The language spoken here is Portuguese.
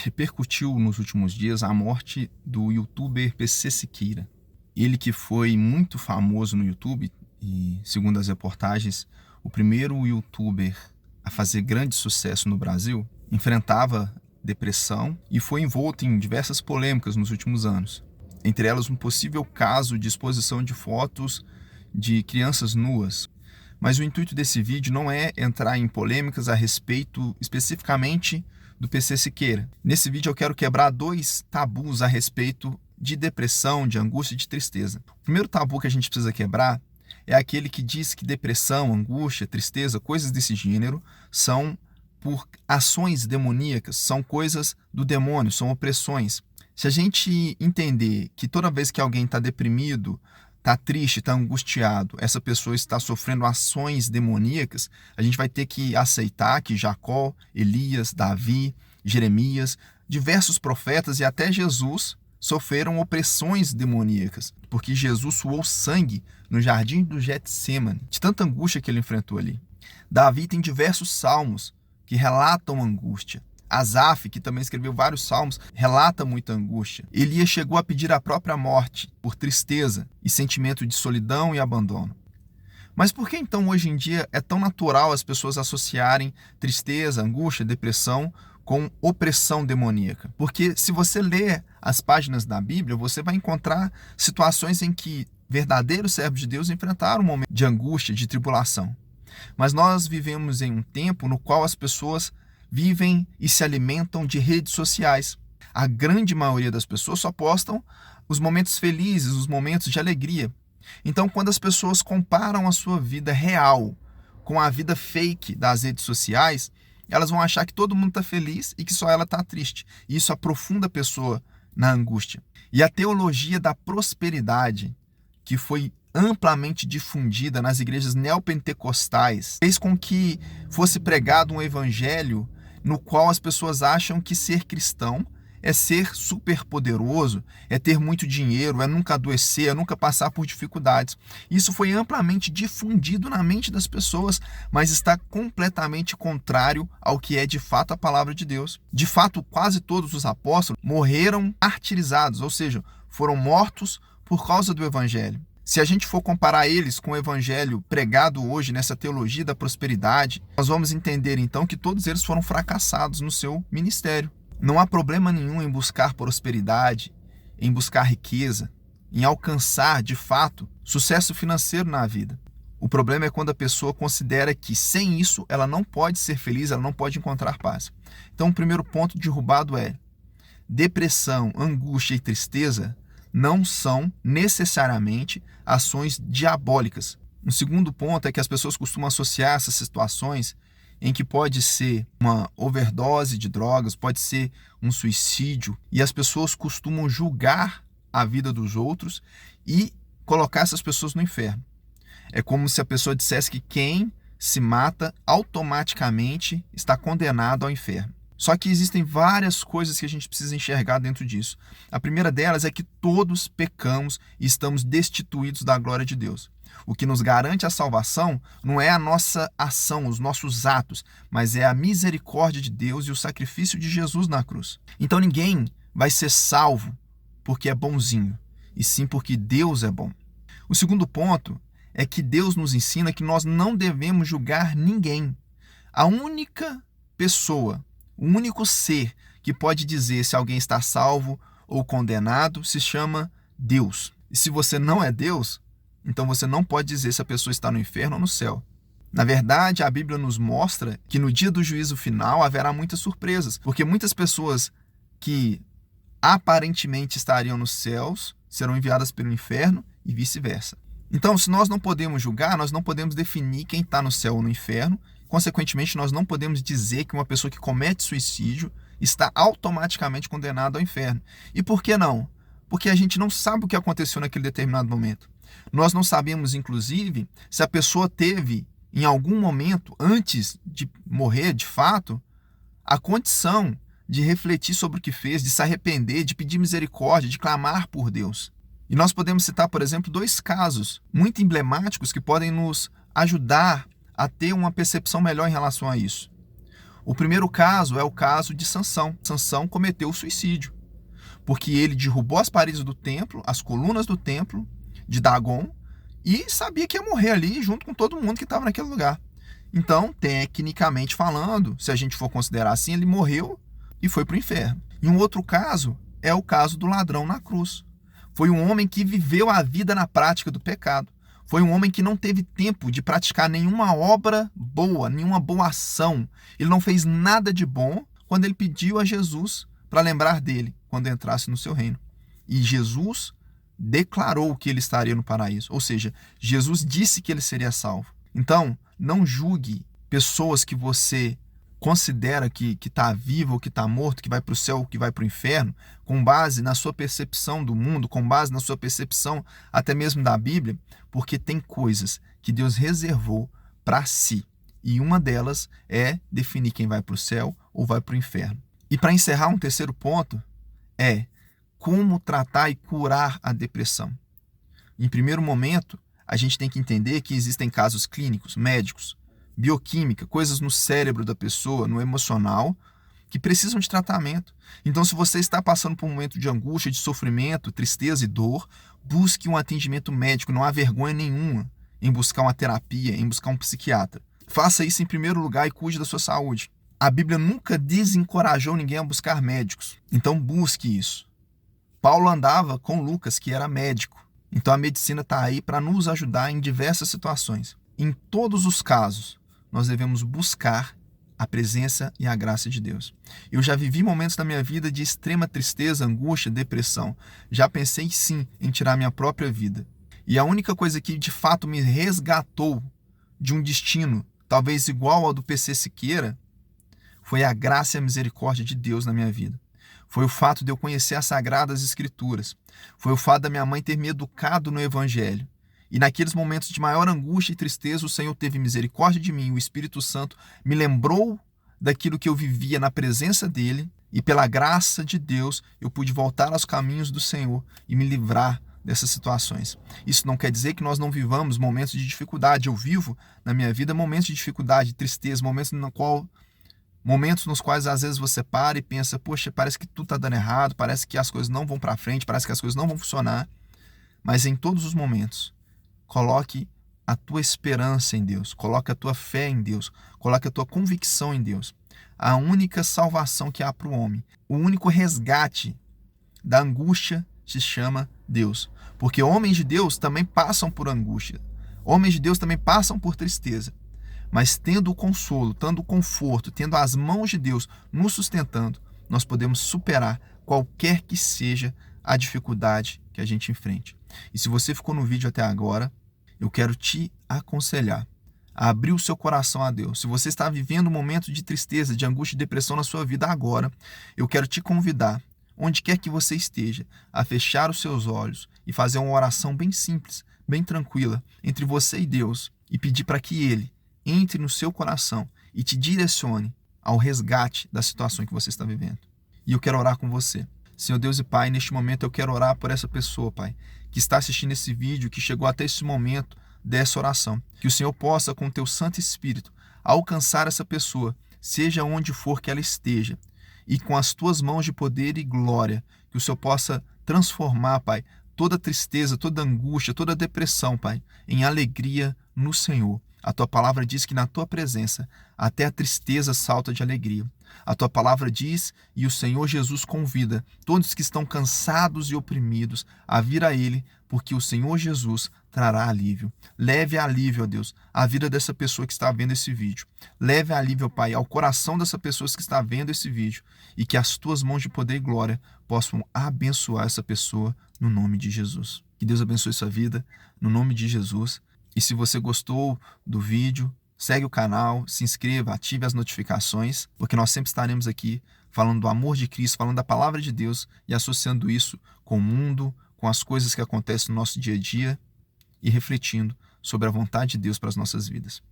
repercutiu nos últimos dias a morte do youtuber PC Siqueira. Ele que foi muito famoso no YouTube e, segundo as reportagens, o primeiro youtuber a fazer grande sucesso no Brasil, enfrentava depressão e foi envolto em diversas polêmicas nos últimos anos. Entre elas, um possível caso de exposição de fotos de crianças nuas. Mas o intuito desse vídeo não é entrar em polêmicas a respeito especificamente do PC Siqueira. Nesse vídeo eu quero quebrar 2 tabus a respeito de depressão, de angústia e de tristeza. O primeiro tabu que a gente precisa quebrar é aquele que diz que depressão, angústia, tristeza, coisas desse gênero são por ações demoníacas, são coisas do demônio, são opressões. Se a gente entender que toda vez que alguém está deprimido, está triste, está angustiado, essa pessoa está sofrendo ações demoníacas, a gente vai ter que aceitar que Jacó, Elias, Davi, Jeremias, diversos profetas e até Jesus sofreram opressões demoníacas, porque Jesus suou sangue no jardim do Getsemane, de tanta angústia que ele enfrentou ali. Davi tem diversos salmos que relatam angústia. Asaf, que também escreveu vários salmos, relata muita angústia. Elias chegou a pedir a própria morte por tristeza e sentimento de solidão e abandono. Mas por que então hoje em dia é tão natural as pessoas associarem tristeza, angústia, depressão com opressão demoníaca? Porque se você ler as páginas da Bíblia, você vai encontrar situações em que verdadeiros servos de Deus enfrentaram um momento de angústia, de tribulação. Mas nós vivemos em um tempo no qual as pessoas vivem e se alimentam de redes sociais. A grande maioria das pessoas só postam os momentos felizes, os momentos de alegria. Então, quando as pessoas comparam a sua vida real com a vida fake das redes sociais, elas vão achar que todo mundo está feliz e que só ela está triste. E isso aprofunda a pessoa na angústia. E a teologia da prosperidade, que foi amplamente difundida nas igrejas neopentecostais, fez com que fosse pregado um evangelho no qual as pessoas acham que ser cristão é ser superpoderoso, é ter muito dinheiro, é nunca adoecer, é nunca passar por dificuldades. Isso foi amplamente difundido na mente das pessoas, mas está completamente contrário ao que é de fato a palavra de Deus. De fato, quase todos os apóstolos morreram martirizados, ou seja, foram mortos por causa do evangelho. Se a gente for comparar eles com o evangelho pregado hoje nessa teologia da prosperidade, nós vamos entender então que todos eles foram fracassados no seu ministério. Não há problema nenhum em buscar prosperidade, em buscar riqueza, em alcançar, de fato, sucesso financeiro na vida. O problema é quando a pessoa considera que sem isso ela não pode ser feliz, ela não pode encontrar paz. Então o primeiro ponto derrubado é: depressão, angústia e tristeza não são necessariamente ações diabólicas. Um segundo ponto é que as pessoas costumam associar essas situações em que pode ser uma overdose de drogas, pode ser um suicídio, e as pessoas costumam julgar a vida dos outros e colocar essas pessoas no inferno. É como se a pessoa dissesse que quem se mata automaticamente está condenado ao inferno. Só que existem várias coisas que a gente precisa enxergar dentro disso. A primeira delas é que todos pecamos e estamos destituídos da glória de Deus. O que nos garante a salvação não é a nossa ação, os nossos atos, mas é a misericórdia de Deus e o sacrifício de Jesus na cruz. Então ninguém vai ser salvo porque é bonzinho, e sim porque Deus é bom. O segundo ponto é que Deus nos ensina que nós não devemos julgar ninguém. A única pessoa, o único ser que pode dizer se alguém está salvo ou condenado se chama Deus. E se você não é Deus, então você não pode dizer se a pessoa está no inferno ou no céu. Na verdade, a Bíblia nos mostra que no dia do juízo final haverá muitas surpresas, porque muitas pessoas que aparentemente estariam nos céus serão enviadas pelo inferno e vice-versa. Então, se nós não podemos julgar, nós não podemos definir quem está no céu ou no inferno. Consequentemente, nós não podemos dizer que uma pessoa que comete suicídio está automaticamente condenada ao inferno. E por que não? Porque a gente não sabe o que aconteceu naquele determinado momento. Nós não sabemos, inclusive, se a pessoa teve, em algum momento, antes de morrer de fato, a condição de refletir sobre o que fez, de se arrepender, de pedir misericórdia, de clamar por Deus. E nós podemos citar, por exemplo, 2 casos muito emblemáticos que podem nos ajudar a ter uma percepção melhor em relação a isso. O primeiro caso é o caso de Sansão. Sansão cometeu suicídio, porque ele derrubou as paredes do templo, as colunas do templo de Dagon, e sabia que ia morrer ali junto com todo mundo que estava naquele lugar. Então, tecnicamente falando, se a gente for considerar assim, ele morreu e foi para o inferno. E um outro caso é o caso do ladrão na cruz. Foi um homem que viveu a vida na prática do pecado. Foi um homem que não teve tempo de praticar nenhuma obra boa, nenhuma boa ação. Ele não fez nada de bom quando ele pediu a Jesus para lembrar dele quando entrasse no seu reino. E Jesus declarou que ele estaria no paraíso. Ou seja, Jesus disse que ele seria salvo. Então, não julgue pessoas que você considera que está vivo ou que está morto, que vai para o céu ou que vai para o inferno, com base na sua percepção do mundo, com base na sua percepção até mesmo da Bíblia, porque tem coisas que Deus reservou para si. E uma delas é definir quem vai para o céu ou vai para o inferno. E para encerrar, um terceiro ponto é como tratar e curar a depressão. Em primeiro momento, a gente tem que entender que existem casos clínicos, médicos, bioquímica, coisas no cérebro da pessoa, no emocional, que precisam de tratamento. Então, se você está passando por um momento de angústia, de sofrimento, tristeza e dor, busque um atendimento médico. Não há vergonha nenhuma em buscar uma terapia, em buscar um psiquiatra. Faça isso em primeiro lugar e cuide da sua saúde. A Bíblia nunca desencorajou ninguém a buscar médicos. Então, busque isso. Paulo andava com Lucas, que era médico. Então, a medicina está aí para nos ajudar em diversas situações. Em todos os casos, nós devemos buscar a presença e a graça de Deus. Eu já vivi momentos da minha vida de extrema tristeza, angústia, depressão. Já pensei sim em tirar minha própria vida. E a única coisa que de fato me resgatou de um destino talvez igual ao do PC Siqueira foi a graça e a misericórdia de Deus na minha vida. Foi o fato de eu conhecer as Sagradas Escrituras. Foi o fato da minha mãe ter me educado no Evangelho. E naqueles momentos de maior angústia e tristeza, o Senhor teve misericórdia de mim. O Espírito Santo me lembrou daquilo que eu vivia na presença dele. E pela graça de Deus, eu pude voltar aos caminhos do Senhor e me livrar dessas situações. Isso não quer dizer que nós não vivamos momentos de dificuldade. Eu vivo na minha vida momentos de dificuldade, tristeza, momentos nos quais às vezes você para e pensa, poxa, parece que tudo está dando errado, parece que as coisas não vão para frente, parece que as coisas não vão funcionar. Mas em todos os momentos, coloque a tua esperança em Deus, coloque a tua fé em Deus, coloque a tua convicção em Deus. A única salvação que há para o homem, o único resgate da angústia se chama Deus. Porque homens de Deus também passam por angústia, homens de Deus também passam por tristeza. Mas tendo o consolo, tendo o conforto, tendo as mãos de Deus nos sustentando, nós podemos superar qualquer que seja a dificuldade que a gente enfrente. E se você ficou no vídeo até agora, eu quero te aconselhar a abrir o seu coração a Deus. Se você está vivendo um momento de tristeza, de angústia e depressão na sua vida agora, eu quero te convidar, onde quer que você esteja, a fechar os seus olhos e fazer uma oração bem simples, bem tranquila, entre você e Deus, e pedir para que Ele entre no seu coração e te direcione ao resgate da situação que você está vivendo. E eu quero orar com você. Senhor Deus e Pai, neste momento eu quero orar por essa pessoa, Pai, que está assistindo esse vídeo, que chegou até esse momento dessa oração. Que o Senhor possa, com o Teu Santo Espírito, alcançar essa pessoa, seja onde for que ela esteja, e com as Tuas mãos de poder e glória, que o Senhor possa transformar, Pai, toda tristeza, toda angústia, toda depressão, Pai, em alegria no Senhor. A Tua palavra diz que na Tua presença até a tristeza salta de alegria. A Tua palavra diz, e o Senhor Jesus convida todos que estão cansados e oprimidos a vir a Ele, porque o Senhor Jesus trará alívio. Leve alívio, ó Deus, à vida dessa pessoa que está vendo esse vídeo. Leve alívio, Pai, ao coração dessa pessoa que está vendo esse vídeo, e que as Tuas mãos de poder e glória possam abençoar essa pessoa no nome de Jesus. Que Deus abençoe sua vida, no nome de Jesus. E se você gostou do vídeo, segue o canal, se inscreva, ative as notificações, porque nós sempre estaremos aqui falando do amor de Cristo, falando da palavra de Deus e associando isso com o mundo, com as coisas que acontecem no nosso dia a dia e refletindo sobre a vontade de Deus para as nossas vidas.